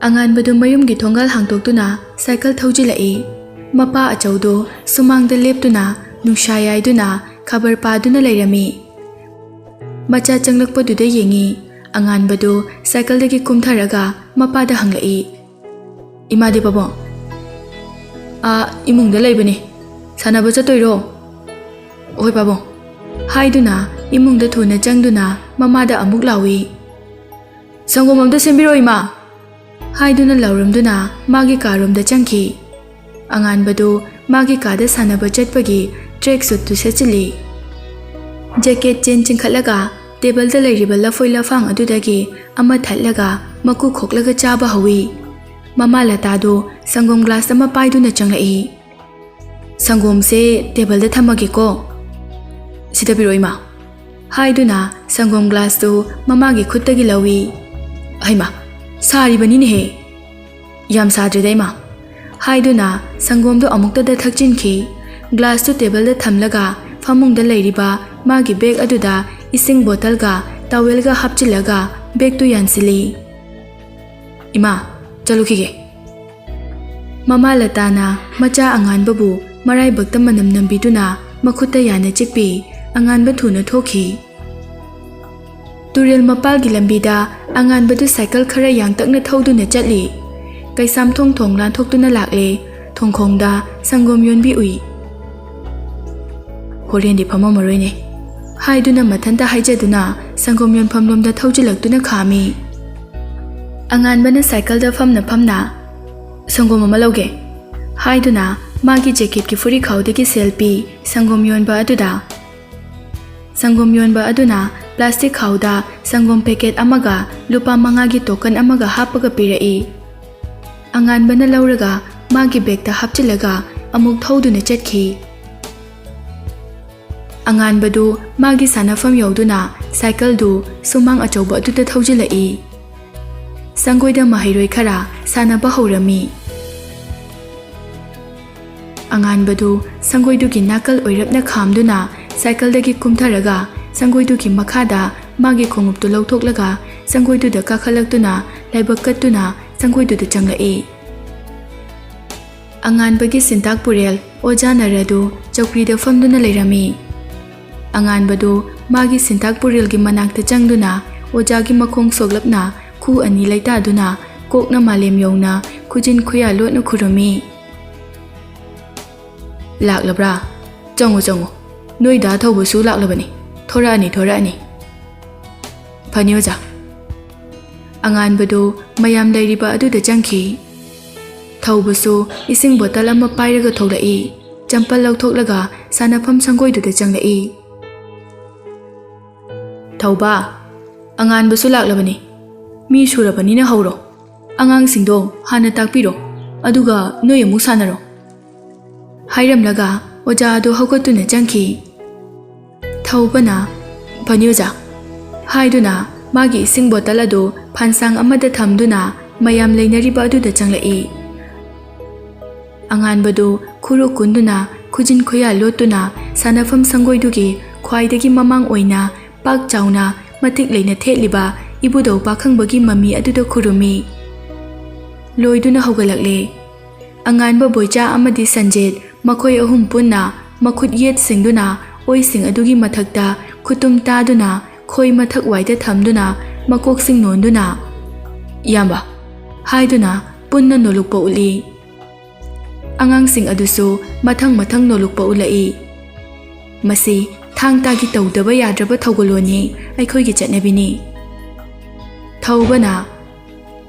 ꯑꯉꯥꯟꯕꯗꯨ ꯃꯌꯨꯝꯒꯤ ꯊꯣꯡꯒꯥꯜ ꯍꯥꯡꯗꯣꯛꯇꯨꯅ cycle ꯊꯧꯖꯤꯜꯂꯛꯏ꯫ ꯃꯄꯥ ꯑꯆꯧꯗꯨ ꯁꯨꯃꯥꯡꯗ ꯂꯦꯞꯇꯨꯅ ꯅꯨꯡꯁꯥ ꯌꯥꯏꯗꯨꯅ ꯈꯕꯔ ꯄꯥꯗꯨꯅ ꯂꯩꯔꯝꯃꯤ꯫ ꯃꯆꯥ ꯆꯪꯂꯛꯄꯗꯨꯗ ꯌꯦꯡꯉꯤ꯫ ꯑꯉꯥꯟꯕꯗꯨ ꯁꯥꯏꯀꯜꯗꯒꯤ ꯀꯨꯝꯊꯔꯒ ꯃꯄꯥꯗ ꯍꯪꯂꯛꯏ, "ꯏꯃꯥꯗꯤ ꯄꯥꯕꯨꯡ?" "ꯏꯃꯨꯡꯗ ꯂꯩꯕꯅꯤ꯫ ꯁꯥꯟꯅꯕ ꯆꯠꯇꯣꯏꯔꯣ?" "ꯍꯣꯏ ꯄꯥꯕꯨꯡ" ꯍꯥꯏꯗꯨꯅ ꯏꯃꯨꯡꯗ ꯊꯨꯅ ꯆꯪꯗꯨꯅ ꯃꯃꯥꯗ ꯑꯃꯨꯛ ꯂꯥꯎꯏ꯫ "ꯁꯪꯒꯣꯝ ꯑꯝꯇ ꯁꯦꯝꯕꯤꯔꯣ ꯏꯃꯥ" ꯍꯥꯏꯗꯨꯅ ꯂꯥꯎꯔꯝꯗꯨꯅ ꯃꯥꯒꯤ ꯀꯥꯔꯣꯝꯗ ꯆꯪꯈꯤ꯫ ꯑꯉꯥꯟꯕꯗꯨ ꯃꯥꯒꯤ ꯀꯥꯗ ꯁꯥꯟꯅꯕ ꯆꯠꯄꯒꯤ ꯇ꯭ꯔꯦꯛ ꯁꯨꯠꯇꯨ ꯁꯦꯠꯆꯤꯜꯂꯤ꯫ ꯖꯦꯀꯦꯠ ꯆꯦꯟ ꯆꯤꯡꯈꯠꯂꯒ ꯇꯦꯕꯜꯗ ꯂꯩꯔꯤꯕ ꯂꯐꯣꯏ ꯂꯐꯥꯡ ꯑꯗꯨꯗꯒꯤ ꯑꯃ ꯊꯠꯂꯒ ꯃꯀꯨ ꯈꯣꯛꯂꯒ ꯆꯥꯕ ꯍꯧꯏ꯫ ꯃꯃꯥ ꯂꯇꯥꯗꯨ ꯁꯪꯒꯣꯝ ꯒ꯭ꯂꯥꯁ ꯑꯃ ꯄꯥꯏꯗꯨꯅ ꯆꯪꯂꯛꯏ꯫ "ꯁꯪꯒꯣꯝꯁꯦ ꯇꯦꯕꯜꯗ ꯊꯝꯃꯒꯦꯀꯣ." "ꯁꯤꯗ ꯄꯤꯔꯣ ꯏꯃꯥ" ꯍꯥꯏꯗꯨꯅ ꯁꯪꯒꯣꯝ ꯒ꯭ꯂꯥꯁꯇꯨ ꯃꯃꯥꯒꯤ ꯈꯨꯠꯇꯒꯤ ꯂꯧꯏ꯫ "ꯍꯩꯃꯥ, ꯁꯥꯔꯤꯕꯅꯤꯅꯦꯍꯦ." "ꯌꯥꯝ ꯁꯥꯗ꯭ꯔꯦꯗ ꯏꯃꯥ" ꯍꯥꯏꯗꯨꯅ ꯁꯪꯒꯣꯝꯗꯨ ꯑꯃꯨꯛꯇꯗ ꯊꯛꯆꯤꯟꯈꯤ꯫ ꯒ꯭ꯂꯥꯁꯇꯨ ꯇꯦꯕꯜꯗ ꯊꯝꯂꯒ ꯐꯃꯨꯡꯗ ꯂꯩꯔꯤꯕ ꯃꯥꯒꯤ ꯕꯦꯒ ꯑꯗꯨꯗ ꯏꯁꯤꯡ ꯕꯣꯇꯜꯒ ꯇꯥꯋꯦꯜꯒ ꯍꯥꯞꯆꯤꯜꯂꯒ ꯕꯦꯒꯇꯨ ꯌꯥꯟꯁꯤꯜꯂꯤ꯫ "ꯏꯃꯥ, ꯆꯠꯂꯨꯈꯤꯒꯦ." ꯃꯃꯥ ꯂꯇꯥꯅ ꯃꯆꯥ ꯑꯉꯥꯟꯕꯕꯨ ꯃꯔꯥꯏꯕꯛꯇ ꯃꯅꯝ ꯅꯝꯕꯤꯗꯨꯅ ꯃꯈꯨꯠꯇ ꯌꯥꯟꯅ ꯆꯤꯛꯄꯤ꯫ ꯑꯉꯥꯟꯕ ꯊꯨꯅ ꯊꯣꯛꯈꯤ꯫ ꯇꯨꯔꯦꯜ ꯃꯄꯥꯜꯒꯤ ꯂꯝꯕꯤꯗ ꯑꯉꯥꯟꯕꯗꯨ ꯁꯥꯏꯀꯜ ꯈꯔ ꯌꯥꯡꯇꯛꯅ ꯊꯧꯗꯨꯅ ꯆꯠꯂꯤ꯫ ꯀꯩꯁꯥꯝꯊꯣꯡ ꯊꯣꯡ ꯂꯥꯟꯊꯣꯛꯇꯨꯅ ꯂꯥꯛꯂꯦ꯫ ꯊꯣꯡꯈꯣꯡꯗ ꯁꯪꯒꯣꯝ ꯌꯣꯟꯕꯤ ꯎꯏ꯫ "ꯍꯣꯔꯦꯟꯗꯤ ꯐꯝꯃꯝꯃꯔꯣꯏꯅꯦ" ꯍꯥꯏꯗꯨꯅ ꯃꯊꯟꯇ ꯍꯥꯏꯖꯗꯨꯅ ꯁꯪꯒꯣꯝ ꯌꯣꯟꯐꯝꯂꯣꯝꯗ ꯊꯧꯖꯤꯜꯂꯛꯇꯨꯅ ꯈꯥꯝꯃꯤ꯫ ꯑꯉꯥꯟꯕꯅ ꯁꯥꯏꯀꯜꯗ ꯐꯝꯅ ꯐꯝꯅ "ꯁꯪꯒꯣꯝ ꯑꯃ ꯂꯧꯒꯦ" ꯍꯥꯏꯗꯨꯅ ꯃꯥꯒꯤ ꯖꯦꯀꯦꯠꯀꯤ ꯐꯨꯔꯤꯈꯥꯎꯗꯒꯤ ꯁꯦꯜ ꯄꯤ ꯁꯪꯒꯣꯝ ꯌꯣꯟꯕ ꯑꯗꯨꯗ꯫ ꯁꯪꯒꯣꯝ ꯌꯣꯟꯕ ꯑꯗꯨꯅ ꯄ꯭ꯂꯥꯁꯇꯤꯛ ꯈꯥꯎꯗ ꯁꯪꯒꯣꯝ ꯄꯦꯀꯦꯠ ꯑꯃꯒ ꯂꯨꯄꯥ 5ꯒꯤ ꯇꯣꯀꯟ ꯑꯃꯒ ꯍꯥꯞꯄꯒ ꯄꯤꯔꯛꯏ꯫ ꯑꯉꯥꯟꯕꯅ ꯂꯧꯔꯒ ꯃꯥꯒꯤ ꯕꯦꯒꯇ ꯍꯥꯞꯆꯤꯜꯂꯒ ꯑꯃꯨꯛ ꯊꯧꯗꯨꯅ ꯆꯠꯈꯤ꯫ ꯑꯉꯥꯟꯕꯗꯨ ꯃꯥꯒꯤ ꯁꯥꯟꯅꯐꯝ ꯌꯧꯗꯨꯅ ꯁꯥꯏꯀꯜꯗꯨ ꯁꯨꯃꯥꯡ ꯑꯆꯧꯕ ꯑꯗꯨꯗ ꯊꯧꯖꯤꯜꯂꯛꯏ꯫ ꯁꯪꯒꯣꯏꯗ ꯃꯍꯩꯔꯣꯏ ꯈꯔ ꯁꯥꯟꯅꯕ ꯍꯧꯔꯝꯃꯤ꯫ ꯑꯉꯥꯟꯕꯗꯨ ꯁꯪꯒꯣꯏꯗꯨꯒꯤ ꯅꯥꯀꯜ ꯑꯣꯏꯔꯞꯅ ꯈꯥꯝꯗꯨꯅ ꯁꯥꯏꯀꯜꯗꯒꯤ ꯀꯨꯝꯊꯔꯒ ꯁꯪꯒꯣꯏꯗꯨꯒꯤ ꯃꯈꯥꯗ ꯃꯥꯒꯤ ꯈꯣꯡꯎꯞꯇꯨ ꯂꯧꯊꯣꯛꯂꯒ ꯁꯪꯒꯣꯏꯗꯨꯗ ꯀꯥꯈꯠꯂꯛꯇꯨꯅ ꯂꯥꯏꯕꯛ ꯀꯠꯇꯨꯅ ꯁꯪꯒꯣꯏꯗꯨꯗ ꯆꯪꯂꯛꯏ꯫ ꯑꯉꯥꯟꯕꯒꯤ ꯁꯤꯟꯇꯥꯛ ꯄꯨꯔꯦꯜ ꯑꯣꯖꯥ ꯅꯔꯗꯨ ꯆꯧꯀ꯭ꯔꯤꯗ ꯐꯝꯗꯨꯅ ꯂꯩꯔꯝꯃꯤ꯫ ꯑꯉꯥꯟꯕꯗꯨ ꯃꯥꯒꯤ ꯁꯤꯟꯇꯥꯛ ꯄꯨꯔꯦꯜꯒꯤ ꯃꯅꯥꯛꯇ ꯆꯪꯗꯨꯅ ꯑꯣꯖꯥꯒꯤ ꯃꯈꯣꯡ ꯁꯣꯛꯂꯞꯅ ꯈꯨ ꯑꯅꯤ ꯂꯩꯇꯥꯗꯨꯅ ꯀꯣꯛꯅ ꯃꯥꯂꯦꯝ ꯌꯧꯅ ꯈꯨꯖꯤꯟ ꯈꯨꯌꯥ ꯂꯣꯠꯅ ꯈꯨꯔꯨꯝꯃꯤ꯫ "ꯂꯥꯛꯂꯕ꯭ꯔꯥ? ꯆꯪꯉꯨ ꯆꯪꯉꯨ, ꯅꯣꯏ ꯗꯥ ꯊꯧꯕꯁꯨ ꯂꯥꯛꯂꯕꯅꯤ꯫ ꯊꯣꯔꯛꯑꯅꯤ." "ꯐꯅꯤ ꯑꯣꯖꯥ." ꯑꯉꯥꯟꯕꯗꯨ ꯃꯌꯥꯝ ꯂꯩꯔꯤꯕ ꯑꯗꯨꯗ ꯆꯪꯈꯤ꯫ ꯊꯧꯕꯁꯨ ꯏꯁꯤꯡ ꯕꯣꯇꯜ ꯑꯃ ꯄꯥꯏꯔꯒ ꯊꯣꯛꯂꯛꯏ꯫ ꯆꯝꯄꯜ ꯂꯧꯊꯣꯛꯂꯒ ꯁꯥꯟꯅꯐꯝ ꯁꯪꯒꯣꯏꯗꯨꯗ ꯆꯪꯂꯛꯏ꯫ "ꯊꯧꯕ, ꯑꯉꯥꯟꯕꯁꯨ ꯂꯥꯛꯂꯕꯅꯤ꯫ ꯃꯤ ꯁꯨꯔꯕꯅꯤꯅ ꯍꯧꯔꯣ꯫ ꯑꯉꯥꯡꯁꯤꯡꯗꯣ ꯍꯥꯟꯅ ꯇꯥꯛꯄꯤꯔꯣ, ꯑꯗꯨꯒ ꯅꯣꯏ ꯑꯃꯨꯛ ꯁꯥꯟꯅꯔꯣ" ꯍꯥꯏꯔꯝꯂꯒ ꯑꯣꯖꯥ ꯑꯗꯨ ꯍꯧꯒꯠꯇꯨꯅ ꯆꯪꯈꯤ꯫ ꯊꯧꯕꯅ "ꯐꯅꯤ ꯑꯣꯖꯥ" ꯍꯥꯏꯗꯨꯅ ꯃꯥꯒꯤ ꯏꯁꯤꯡ ꯕꯣꯇꯜ ꯑꯗꯨ ꯐꯥꯟꯁꯥꯡ ꯑꯃꯗ ꯊꯝꯗꯨꯅ ꯃꯌꯥꯝ ꯂꯩꯅꯔꯤꯕ ꯑꯗꯨꯗ ꯆꯪꯂꯛꯏ꯫ ꯑꯉꯥꯟꯕꯗꯨ ꯈꯨꯔꯨ ꯀꯨꯟꯗꯨꯅ ꯈꯨꯖꯤꯟ ꯈꯨꯌꯥ ꯂꯣꯠꯇꯨꯅ ꯁꯥꯟꯅꯐꯝ ꯁꯪꯒꯣꯏꯗꯨꯒꯤ ꯈ꯭ꯋꯥꯏꯗꯒꯤ ꯃꯃꯥꯡ ꯑꯣꯏꯅ ꯄꯥꯛ ꯆꯥꯎꯅ ꯃꯇꯤꯛ ꯂꯩꯅ ꯊꯦꯠꯂꯤꯕ ꯏꯕꯨꯙꯧ ꯄꯥꯈꯪꯕꯒꯤ ꯃꯃꯤ ꯑꯗꯨꯗ ꯈꯨꯔꯨꯝꯃꯤ꯫ ꯂꯣꯏꯗꯨꯅ ꯍꯧꯒꯠꯂꯛꯂꯦ꯫ ꯑꯉꯥꯟꯕ, ꯕꯣꯏꯆꯥ ꯑꯃꯗꯤ ꯁꯟꯖꯦꯠ ꯃꯈꯣꯏ ꯑꯍꯨꯝ ꯄꯨꯟꯅ ꯃꯈꯨꯠ ꯌꯦꯠ ꯁꯤꯡꯗꯨꯅ ꯑꯣꯏꯁꯤꯡ ꯑꯗꯨꯒꯤ ꯃꯊꯛꯇ ꯈꯨꯇꯨꯝ ꯇꯥꯗꯨꯅ ꯈꯣꯏ ꯃꯊꯛ ꯋꯥꯏꯗ ꯊꯝꯗꯨꯅ ꯃꯀꯣꯛꯁꯤꯡ ꯅꯣꯟꯗꯨꯅ "ꯏꯌꯥꯝꯕ" ꯍꯥꯏꯗꯨꯅ ꯄꯨꯟꯅ ꯅꯣꯂꯨꯛꯄ ꯎꯠꯂꯤ꯫ ꯑꯉꯥꯡꯁꯤꯡ ꯑꯗꯨꯁꯨ ꯃꯊꯪ ꯃꯊꯪ ꯅꯣꯂꯨꯛꯄ ꯎꯠꯂꯛꯏ꯫ ꯃꯁꯤ ꯊꯥꯡ ꯇꯥꯒꯤ ꯇꯧꯗꯕ ꯌꯥꯗ꯭ꯔꯕ ꯊꯧꯒꯜꯂꯣꯟꯅꯤ, ꯑꯩꯈꯣꯏꯒꯤ ꯆꯠꯅꯕꯤꯅꯤ꯫ ꯊꯧꯕꯅ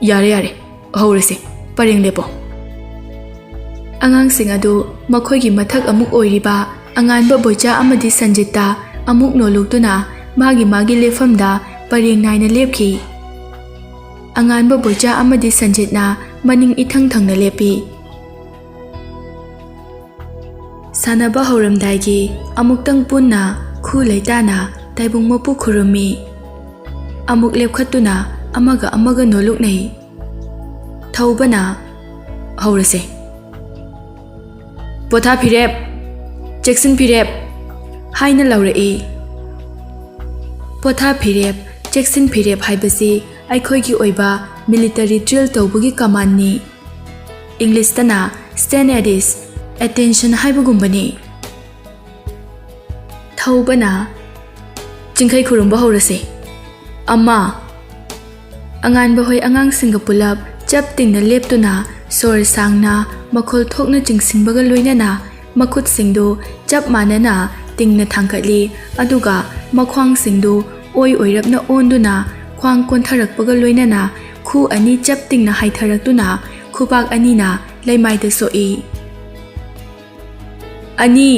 "ꯌꯥꯔꯦ, ꯍꯧꯔꯁꯤ, ꯄꯔꯦꯡ ꯂꯦꯞꯄꯣ." ꯑꯉꯥꯡꯁꯤꯡ ꯑꯗꯨ ꯃꯈꯣꯏꯒꯤ ꯃꯊꯛ ꯑꯃꯨꯛ ꯑꯣꯏꯔꯤꯕ ꯑꯉꯥꯟꯕ, ꯕꯣꯏꯆꯥ ꯑꯃꯗꯤ ꯁꯟꯖꯤꯠꯇ ꯑꯃꯨꯛ ꯅꯣꯂꯨꯛꯇꯨꯅ ꯃꯥꯒꯤ ꯂꯦꯞꯐꯝꯗ ꯄꯔꯦꯡ ꯅꯥꯏꯅ ꯂꯦꯞꯈꯤ꯫ ꯑꯉꯥꯟꯕ, ꯕꯣꯏꯆꯥ ꯑꯃꯗꯤ ꯁꯟꯖꯤꯠꯅ ꯃꯅꯤꯡ ꯏꯊꯪ ꯊꯪꯅ ꯂꯦꯞꯄꯤ꯫ ꯁꯥꯟꯅꯕ ꯍꯧꯔꯝꯗꯥꯏꯒꯤ ꯑꯃꯨꯛꯇꯪ ꯄꯨꯟꯅ ꯈꯨ ꯂꯩꯇꯥꯅ ꯇꯥꯏꯕꯪ ꯃꯄꯨ ꯈꯨꯔꯨꯝꯃꯤ꯫ ꯑꯃꯨꯛ ꯂꯦꯞꯈꯠꯇꯨꯅ ꯑꯃꯒ ꯑꯃꯒ ꯅꯣꯂꯨꯛꯅꯩ꯫ ꯊꯧꯕꯅ "ꯍꯧꯔꯁꯦ, ꯄꯣꯊꯥ ꯐꯤꯔꯦꯞ, ꯆꯦꯛꯁꯤꯟ ꯐꯤꯔꯦꯞ" ꯍꯥꯏꯅ ꯂꯥꯎꯔꯛꯏ꯫ ꯄꯣꯊꯥ ꯐꯤꯔꯦꯞ, ꯆꯦꯛꯁꯤꯟ ꯐꯤꯔꯦꯞ ꯍꯥꯏꯕꯁꯤ ꯑꯩꯈꯣꯏꯒꯤ ꯑꯣꯏꯕ military drill tꯧꯕꯒꯤ commandni. Englishꯇꯅ stand at ease, attention haibagumбani. Thaubana Chingkhai khurumba horase. Amma Anganba hoi angangsingga pulap chap tingna leptuna sor sangna makhol thokna chingsinbaga loinana makhut singdu chap manana tingna thangkatli aduga makhwang singdu oi oirapna onduna khwang kontharakpaga loinana khu ani chap tingna haitharaktuna khubak anina leimaida soi. Ani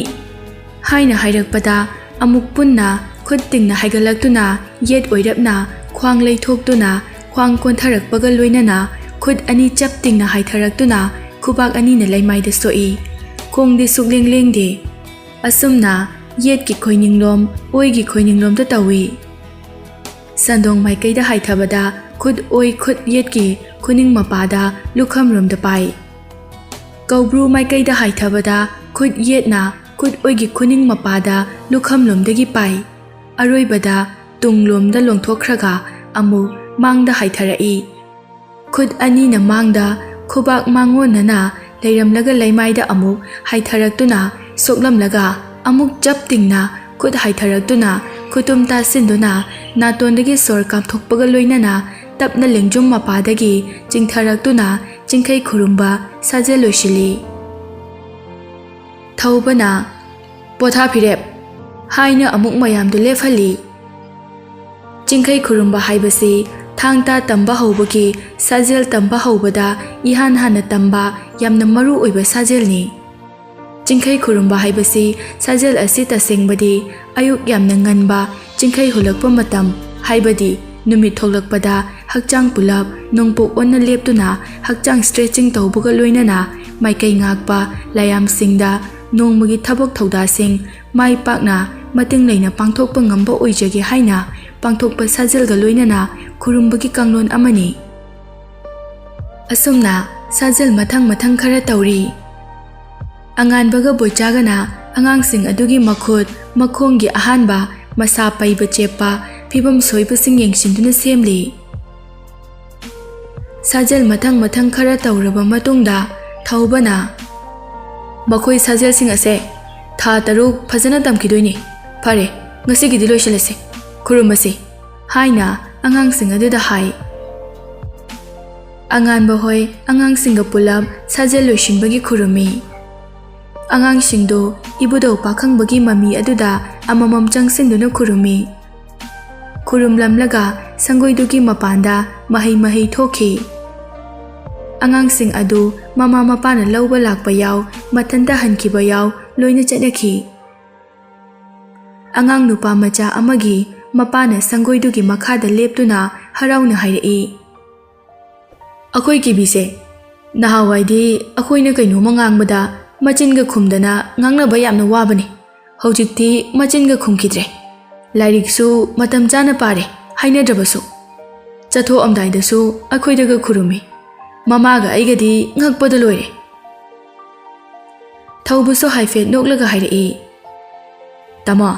haina hairakpada amuk punna khut tingna haigalaktuna yet oirapna khwang leithoktuna khwang kontharakpaga loinana khut ani chap tingna haitharaktuna khubak anina leimaida soi. Khongdi sukleng de asumna yet ki khoininglom oi gi khoininglom ta tawi. Sandong maikaida haithabada khut oi khut yet ki khuning mapada lukham rom da pai. Kaubru maikaida haithabada khut yet na khut oi gi khuning mapada lukham lom dagi pai. Aroibada tunglom da longthokraga amu mangda haitharai. Khut ani na mangda khubak mangonana leiramlaga leimaida amuk haitharaktuna soklamlaga amuk chap tingna khut haitharaktuna khutum ta sinduna natondagi sor kamthokpaga loinana tapna lengjum mapadagi chingtharaktuna chingkhai khurumba saje loisili. Thaubana potha phirep haina amuk mayamdu lefhali. Chingkhai khurumba haibasi thangta tamba hobagi sajel tamba hobada ihan hana tamba yamna maru oiba sajel ni. Chingkhai khurumba haibasi sajel asi tasengbadi ayuk yamna nganba chingkhai hulakpa matam haibadi numit tholakpada hakchang pulap nongpok onna leptuna hakchang stretching taubuga loinana maikai ngakpa layam singda nongmagi thabok thauda sing mai pakna mating leina pangthokpa ngamba oijagi haina pangthokpa sajel ga loinana khurumbagi kanglon amani. Asumna sajel mathang khara tauri. Anganbaga boichagana angangsing adugi makhut makhonggi ahanba masa paiba chepa phibam soibasing yengsinduna semli. Sajel mathang khara tauraba matungda Thaubana makhoi sajel sing ase tha taruk phajana tamkidoini. Phare ngasigidi loisilase khurumasi haina angangsing aduda hai. Anganba hoi angangsingga pulap sajel loisinbagi khurumi. Angangsingdo ibudo pakhangbagi mami aduda amamam changsinduna khurumi. Khurumlamlaga sangoidugi mapanda mahai thoki. Angangsing adu mama mapana lauba lakpa yaw mathanta hankiba yaw loina chatnaki. Angang nupa macha amagi mapana sangoidugi makhada leptuna harauna hairai. Akoi kibise nahawaidi akoina kainoma ngangbada machinga khumdana ngangnaba yamna wabani. Hojikti machinga khumkidre. Lairiksu matam chana pare hainadrabasu. Chatho amdaidasu akoidaga khurumi. Mamaga aigadi ngakpada loire. Thaubuso haifet noklaga hairai. Tama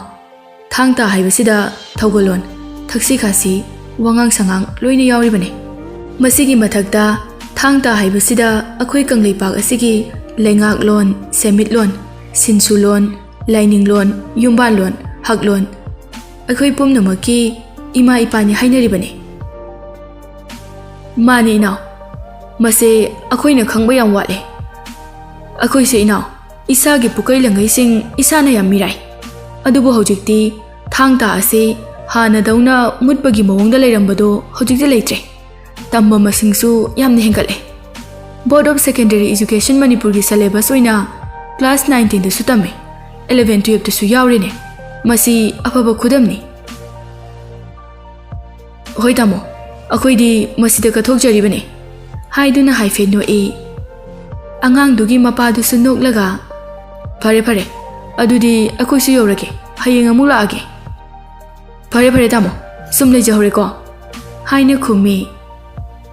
thangta haibasida thaugalon thaksi khasi wangang sangang loina yauribane. Masigi mathakta thangta haibasida akhoi kangleipak asigi lengak lon semit lon sinsu lon laining lon yumban lon hak lon akhoi pumnamaki ima ipani hainaribane. Mani inaw mase akhoina khangba yam wale. Akhoi se inaw isagi pukai langai sing isana yam mirai. Adubu hojikti thangta ase hana dauna mutbagi mawongda leirambado hojikti leitre. Tamba masingsu yamna hengkale. Board of Secondary Education Manipur gi syllabus oina class 19 da su tame 11 12 da su yaurene. Masi afaba khudamni. Hoi tamo akoidi masida kathokjaribane. Haiduna haife no e. Angang dugi mapadu su noklaga. Phare adudi akoi su yorake hayeng amu laage. Phare tamo sum lejahore ko. Haina khumi.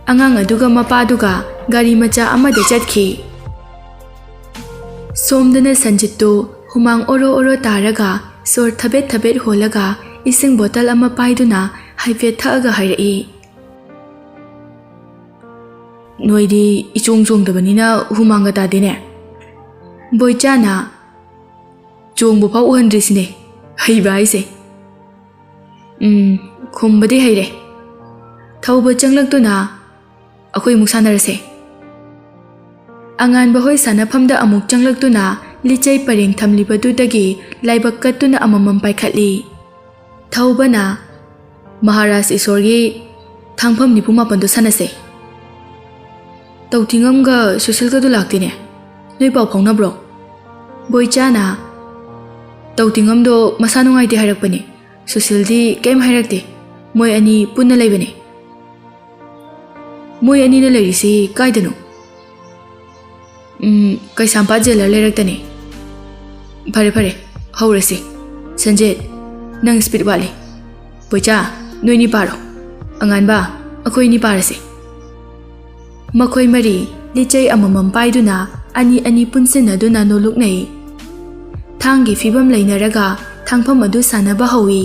Angang aduga mapaduga gari macha amada chatki. Somdana sanjittu humang oro taraga sor thabet holaga ising bottle ama paiduna haife thaga hairai. ꯅꯣꯏꯗꯤ ꯏꯆꯣꯡ ꯆꯣꯡꯗꯕꯅꯤꯅ ꯍꯨꯃꯥꯡꯒ ꯇꯥꯗꯦꯅꯦ ꯕꯣꯏꯆꯥꯅ ꯆꯣꯡꯕ ꯐꯥꯎ ꯎꯍꯟꯗ꯭ꯔꯤꯁꯤꯅꯦ ꯍꯩꯕ ꯍꯥꯏꯁꯦ ꯈꯨꯝꯕꯗꯤ ꯍꯩꯔꯦ ꯊꯧꯕ ꯆꯪꯂꯛꯇꯨꯅ ꯑꯩꯈꯣꯏ ꯑꯃꯨꯛ ꯁꯥꯟꯅꯔꯁꯦ ꯑꯉꯥꯟꯕ ꯍꯣꯏ ꯁꯥꯟꯅꯐꯝꯗ ꯑꯃꯨꯛ ꯆꯪꯂꯛꯇꯨꯅ ꯂꯤꯆꯩ ꯄꯔꯦꯡ ꯊꯝꯂꯤꯕꯗꯨꯗꯒꯤ ꯂꯥꯏꯕꯛ ꯀꯠꯇꯨꯅ ꯑꯃꯃꯝ ꯄꯥꯏꯈꯠꯂꯤ ꯊꯧꯕꯅ ꯃꯍꯥꯔꯥꯖ ꯏꯁꯣꯔꯒꯤ ꯊꯥꯡꯐꯝ 94ꯗꯨ ꯁꯥꯟꯅꯁꯦ ꯇꯧꯊꯤꯉꯝꯒ ꯁꯨꯁꯤꯜꯒꯗꯨ ꯂꯥꯛꯇꯦꯅꯦ ꯅꯣꯏ ꯄꯥꯎ ꯐꯥꯎꯅꯕ꯭ꯔꯣ ꯕꯣꯏꯆꯥꯅ ꯇꯧꯊꯤꯉꯝꯗꯣ ꯃꯁꯥ ꯅꯨꯡꯉꯥꯏꯇꯦ ꯍꯥꯏꯔꯛꯄꯅꯦ ꯁꯨꯁꯤꯜꯗꯤ ꯀꯩꯝ ꯍꯥꯏꯔꯛꯇꯦ ꯃꯣꯏ ꯑꯅꯤ ꯄꯨꯟꯅ ꯂꯩꯕꯅꯦ ꯃꯣꯏ ꯑꯅꯤꯅ ꯂꯩꯔꯤꯁꯤ ꯀꯥꯏꯗꯅꯣ ꯀꯩꯁꯥꯝꯄꯥꯠ ꯖꯦꯂꯔ ꯂꯩꯔꯛꯇꯅꯦ ꯐꯔꯦ ꯐꯔꯦ ꯍꯧꯔꯁꯤ ꯁꯟꯖꯦꯠ ꯅꯪ ꯁ꯭ꯄꯤꯠ ꯋꯥꯠꯂꯤ ꯕꯣꯏꯆꯥ ꯅꯣꯏꯅꯤ ꯄꯥꯔꯣ ꯑꯉꯥꯟꯕ ꯑꯩꯈꯣꯏ ꯑꯅꯤ ꯄꯥꯔꯁꯤ ꯃꯈꯣꯏ ꯃꯔꯤ ꯂꯤꯆꯩ ꯑꯃꯃꯝ ꯄꯥꯏꯗꯨꯅ ꯑꯅꯤ ꯑꯅꯤ ꯄꯨꯟꯁꯤꯟꯅꯗꯨꯅ ꯅꯣꯂꯨꯛꯅꯩ ꯊꯥꯡꯒꯤ ꯐꯤꯕꯝ ꯂꯩꯅꯔꯒ ꯊꯥꯡꯐꯝ ꯑꯗꯨ ꯁꯥꯟꯅꯕ ꯍꯧꯏ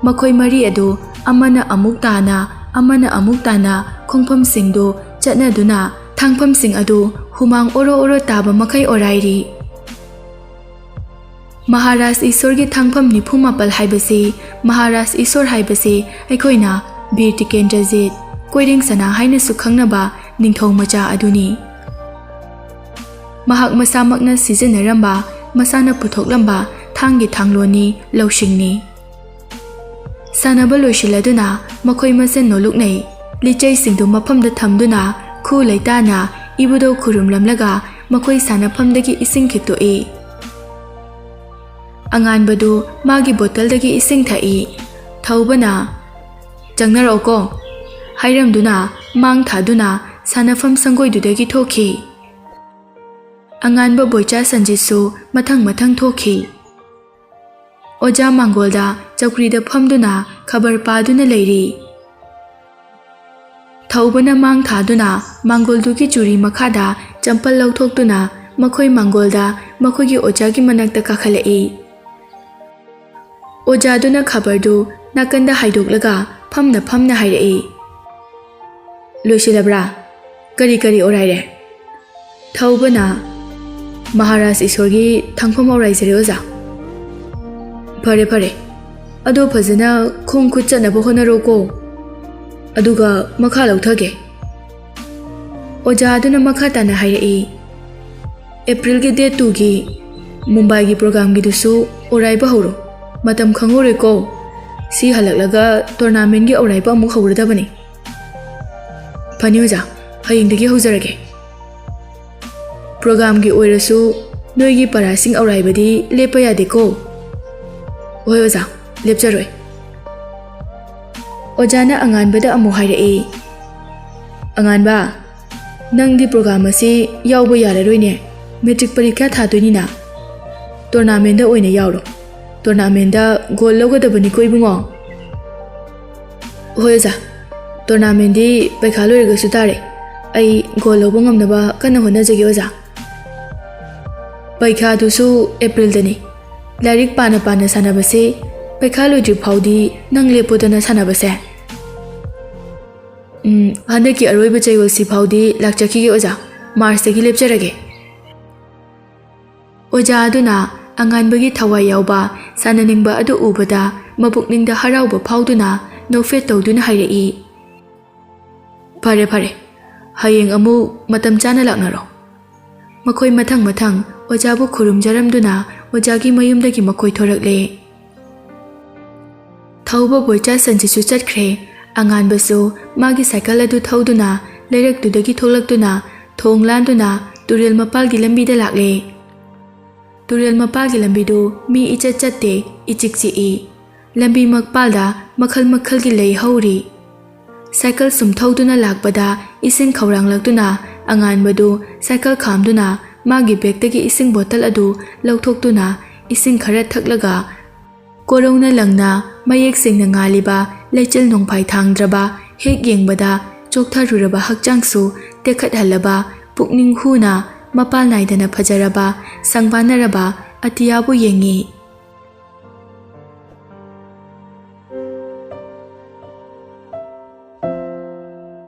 ꯃꯈꯣꯏ ꯃꯔꯤ ꯑꯗꯨ ꯑꯃꯅ ꯑꯃꯨꯛ ꯇꯥꯅ ꯑꯃꯅ ꯑꯃꯨꯛ ꯇꯥꯅ ꯈꯣꯡꯐꯝꯁꯤꯡꯗꯨ ꯆꯠꯅꯗꯨꯅ ꯊꯥꯡꯐꯝꯁꯤꯡ ꯑꯗꯨ ꯍꯨꯃꯥꯡ ꯑꯣꯔꯣ ꯑꯣꯔꯣ ꯇꯥꯕ ꯃꯈꯩ ꯑꯣꯔꯥꯏꯔꯤ ꯃꯍꯥꯔꯥꯖ ꯏꯁꯣꯔꯒꯤ ꯊꯥꯡꯐꯝ 94 ꯍꯥꯏꯕꯁꯤ ꯃꯍꯥꯔꯥꯖ ꯏꯁꯣꯔ ꯍꯥꯏꯕꯁꯤ ꯑꯩꯈꯣꯏꯅ ꯕꯤꯔ ꯇꯤꯀꯦꯟꯗ꯭ꯔꯖꯤꯠ ꯀꯣꯏꯔꯦꯡ ꯁꯅꯥ ꯍꯥꯏꯅꯁꯨ ꯈꯪꯅꯕ ꯅꯤꯡꯊꯧ ꯃꯆꯥ ꯑꯗꯨꯅꯤ ꯃꯍꯥꯛ ꯃꯁꯥꯃꯛꯅ ꯁꯤꯖꯤꯟꯅꯔꯝꯕ ꯃꯁꯥꯅ ꯄꯨꯊꯣꯛꯂꯝꯕ ꯊꯥꯡꯒꯤ ꯊꯥꯡꯂꯣꯟꯅꯤ ꯂꯧꯁꯤꯡꯅꯤ ꯁꯥꯟꯅꯕ ꯂꯣꯏꯁꯤꯜꯂꯗꯨꯅ ꯃꯈꯣꯏ ꯃꯁꯦꯟ ꯅꯣꯂꯨꯛꯅꯩ ꯂꯤꯆꯩꯁꯤꯡꯗꯨ ꯃꯐꯝꯗ ꯊꯝꯗꯨꯅ ꯈꯨ ꯂꯩꯇꯥꯅ ꯏꯕꯨꯙꯧ ꯈꯨꯔꯨꯝꯂꯝꯂꯒ ꯃꯈꯣꯏ ꯁꯥꯟꯅꯐꯝꯗꯒꯤ ꯏꯁꯤꯡ ꯈꯤꯛꯇꯣꯛꯏ ꯑꯉꯥꯟꯕꯗꯨ ꯃꯥꯒꯤ ꯕꯣꯇꯜꯗꯒꯤ ꯏꯁꯤꯡ ꯊꯛꯏ ꯊꯧꯕꯅ ꯆꯪꯅꯔꯛꯑꯣꯀꯣ ꯍꯥꯏꯔꯝꯗꯨꯅ ꯃꯥꯡ ꯊꯥꯗꯨꯅ ꯁꯥꯟꯅꯐꯝ ꯁꯪꯒꯣꯏꯗꯨꯗꯒꯤ ꯊꯣꯛꯈꯤ ꯑꯉꯥꯟꯕ ꯕꯣꯏꯆꯥ ꯁꯟꯖꯤꯠꯁꯨ ꯃꯊꯪ ꯃꯊꯪ ꯊꯣꯛꯈꯤ ꯑꯣꯖꯥ ꯃꯥꯡꯒꯣꯜꯗ ꯆꯧꯀ꯭ꯔꯤꯗ ꯐꯝꯗꯨꯅ ꯈꯕꯔ ꯄꯥꯗꯨꯅ ꯂꯩꯔꯤ ꯊꯧꯕꯅ ꯃꯥꯡ ꯊꯥꯗꯨꯅ ꯃꯥꯡꯒꯣꯜꯗꯨꯒꯤ ꯆꯨꯔꯤ ꯃꯈꯥꯗ ꯆꯝꯄꯜ ꯂꯧꯊꯣꯛꯇꯨꯅ ꯃꯈꯣꯏ ꯃꯥꯡꯒꯣꯜꯗ ꯃꯈꯣꯏꯒꯤ ꯑꯣꯖꯥꯒꯤ ꯃꯅꯥꯛꯇ ꯀꯥꯈꯠꯂꯛꯏ ꯑꯣꯖꯥꯗꯨꯅ ꯈꯕꯔꯗꯨ ꯅꯥꯀꯟꯗ ꯍꯥꯏꯗꯣꯛꯂꯒ ꯐꯝꯅ ꯐꯝꯅ ꯍꯥꯏꯔꯛꯏ ꯂꯣꯏꯁꯤꯜꯂꯕ꯭ꯔꯥ ꯀꯔꯤ ꯀꯔꯤ ꯑꯣꯔꯥꯏꯔꯦ ꯊꯧꯕꯅ ꯃꯍꯥꯔꯥꯖ ꯏꯁꯣꯔꯒꯤ ꯊꯥꯡꯐꯝ ꯑꯣꯔꯥꯏꯖꯔꯦ ꯑꯣꯖꯥ ꯐꯔꯦ ꯐꯔꯦ ꯑꯗꯣ ꯐꯖꯅ ꯈꯣꯡ ꯈꯨꯠ ꯆꯠꯅꯕ ꯍꯣꯠꯅꯔꯣꯀꯣ ꯑꯗꯨꯒ ꯃꯈꯥ ꯂꯧꯊꯒꯦ ꯑꯣꯖꯥꯗꯨꯅ ꯃꯈꯥ ꯇꯥꯅ ꯍꯥꯏꯔꯛꯏ ꯑꯦꯄ꯭ꯔꯤꯜꯒꯤ ꯗꯦꯠ 2ꯒꯤ ꯃꯨꯝꯕꯥꯏꯒꯤ ꯄ꯭ꯔꯣꯒ꯭ꯔꯥꯝꯒꯤꯗꯨꯁꯨ ꯑꯣꯔꯥꯏꯕ ꯍꯧꯔꯣ ꯃꯇꯝ ꯈꯪꯍꯧꯔꯣꯏꯀꯣ ꯁꯤ ꯍꯜꯂꯛꯂꯒ ꯇꯣꯔꯅꯥꯃꯦꯟꯒꯤ ꯑꯣꯔꯥꯏꯕ ꯑꯃꯨꯛ ꯍꯧꯔꯗꯕꯅꯤ ꯐꯅꯤ ꯑꯣꯖꯥ ꯍꯌꯦꯡꯗꯒꯤ ꯍꯧꯖꯔꯒꯦ ꯄ꯭ꯔꯣꯒ꯭ꯔꯥꯝꯒꯤ ꯑꯣꯏꯔꯁꯨ ꯅꯣꯏꯒꯤ ꯄꯔꯥꯁꯤꯡ ꯑꯧꯔꯥꯏꯕꯗꯤ ꯂꯦꯞꯄ ꯌꯥꯗꯦꯀꯣ ꯍꯣꯏ ꯑꯣꯖꯥ ꯂꯦꯞꯆꯔꯣꯏ ꯑꯣꯖꯥꯅ ꯑꯉꯥꯟꯕꯗ ꯑꯃꯨꯛ ꯍꯥꯏꯔꯛꯏ ꯑꯉꯥꯟꯕ ꯅꯪꯗꯤ ꯄ꯭ꯔꯣꯒ꯭ꯔꯥꯝ ꯑꯁꯤ ꯌꯥꯎꯕ ꯌꯥꯔꯔꯣꯏꯅꯦ ꯃꯦꯇ꯭ꯔꯤꯛ ꯄꯔꯤꯈ꯭ꯌꯥ ꯊꯥꯗꯣꯏꯅꯤꯅ ꯇꯣꯔꯅꯥꯃꯦꯟꯗ ꯑꯣꯏꯅ ꯌꯥꯎꯔꯣ ꯇꯣꯔꯅꯥꯃꯦꯟꯗ ꯒꯣꯜ ꯂꯧꯒꯗꯕꯅꯤꯀꯣ ꯏꯕꯨꯡꯉꯣ ꯍꯣꯏ ꯑꯣꯖꯥ ꯇꯣꯔꯅꯥꯃꯦꯟꯗꯤ ꯄꯩꯈꯥ ꯂꯣꯏꯔꯒꯁꯨ ꯇꯥꯔꯦ ꯑꯩ ꯒꯣꯜ ꯂꯧꯕ ꯉꯝꯅꯕ ꯀꯟꯅ ꯍꯣꯠꯅꯖꯒꯦ ꯑꯣꯖꯥ ꯄꯩꯈꯥꯗꯨꯁꯨ ꯑꯦꯄ꯭ꯔꯤꯜꯗꯅꯤ ꯂꯥꯏꯔꯤꯛ ꯄꯥꯅ ꯄꯥꯅ ꯁꯥꯟꯅꯕꯁꯦ ꯄꯩꯈꯥ ꯂꯣꯏꯗ꯭ꯔꯤ ꯐꯥꯎꯗꯤ ꯅꯪ ꯂꯦꯞꯄꯣꯗꯅ ꯁꯥꯟꯅꯕꯁꯦ ꯍꯟꯗꯛꯀꯤ ꯑꯔꯣꯏꯕ ꯆꯌꯣꯜꯁꯤ ꯐꯥꯎꯗꯤ ꯂꯥꯛꯆꯈꯤꯒꯦ ꯑꯣꯖꯥ ꯃꯥꯔꯆꯇꯒꯤ ꯂꯦꯞꯆꯔꯒꯦ ꯑꯣꯖꯥ ꯑꯗꯨꯅ ꯑꯉꯥꯟꯕꯒꯤ ꯊꯋꯥꯏ ꯌꯥꯎꯕ ꯁꯥꯟꯅꯅꯤꯡꯕ ꯑꯗꯨ ꯎꯕꯗ ꯃꯄꯨꯛꯅꯤꯡꯗ ꯍꯔꯥꯎꯕ ꯐꯥꯎꯗꯨꯅ ꯅꯣꯛꯐꯦꯠ ꯇꯧꯗꯨꯅ ꯍꯥꯏꯔꯛꯏ ꯐꯔꯦ ꯐꯔꯦ ꯍꯌꯦꯡ ꯑꯃꯨꯛ ꯃꯇꯝ ꯆꯥꯅ ꯂꯥꯛꯅꯔꯣ ꯃꯈꯣꯏ ꯃꯊꯪ ꯃꯊꯪ ꯑꯣꯖꯥꯕꯨ ꯈꯨꯔꯨꯝꯖꯔꯝꯗꯨꯅ ꯑꯣꯖꯥꯒꯤ ꯃꯌꯨꯝꯗꯒꯤ ꯃꯈꯣꯏ ꯊꯣꯔꯛꯂꯦ ꯊꯧꯕ ꯕꯣꯏꯆꯥ ꯁꯟꯖꯤꯠꯁꯨ ꯆꯠꯈ꯭ꯔꯦ ꯑꯉꯥꯟꯕꯁꯨ ꯃꯥꯒꯤ ꯁꯥꯏꯀꯜ ꯑꯗꯨ ꯊꯧꯗꯨꯅ ꯂꯩꯔꯛꯇꯨꯗꯒꯤ ꯊꯣꯛꯂꯛꯇꯨꯅ ꯊꯣꯡ ꯂꯥꯟꯗꯨꯅ ꯇꯨꯔꯦꯜ ꯃꯄꯥꯜꯒꯤ ꯂꯝꯕꯤꯗ ꯂꯥꯛꯂꯦ ꯇꯨꯔꯦꯜ ꯃꯄꯥꯜꯒꯤ ꯂꯝꯕꯤꯗꯨ ꯃꯤ ꯏꯆꯠ ꯆꯠꯇꯦ ꯏꯆꯤꯛ ꯆꯤꯛꯏ ꯂꯝꯕꯤ ꯃꯄꯥꯜꯗ ꯃꯈꯜ ꯃꯈꯜꯒꯤ ꯂꯩ ꯍꯧꯔꯤ ꯁꯥꯏꯀꯜ ꯁꯨꯝ ꯊꯧꯗꯨꯅ ꯂꯥꯛꯄꯗ ꯏꯁꯤꯡ ꯈꯧꯔꯥꯡꯂꯛꯇꯨꯅ ꯑꯉꯥꯟꯕꯗꯨ ꯁꯥꯏꯀꯜ ꯈꯥꯝꯗꯨꯅ ꯃꯥꯒꯤ ꯕꯦꯒꯇꯒꯤ ꯏꯁꯤꯡ ꯕꯣꯇꯜ ꯑꯗꯨ ꯂꯧꯊꯣꯛꯇꯨꯅ ꯏꯁꯤꯡ ꯈꯔ ꯊꯛꯂꯒ ꯀꯣꯔꯧꯅ ꯂꯪꯅ ꯃꯌꯦꯛ ꯁꯦꯡꯅ ꯉꯥꯜꯂꯤꯕ ꯂꯩꯆꯤꯜ ꯅꯣꯡꯐꯥꯏ ꯊꯥꯡꯗ꯭ꯔꯕ ꯍꯦꯛ ꯌꯦꯡꯕꯗ ꯆꯣꯛꯊꯔꯨꯔꯕ ꯍꯛꯆꯥꯡꯁꯨ ꯇꯦꯛꯈꯠꯍꯜꯂꯕ ꯄꯨꯛꯅꯤꯡ ꯍꯨꯅ ꯃꯄꯥꯜ ꯅꯥꯏꯗꯅ ꯐꯖꯔꯕ ꯁꯪꯕꯥꯟꯅꯔꯕ ꯑꯇꯤꯌꯥꯕꯨ ꯌꯦꯡꯉꯤ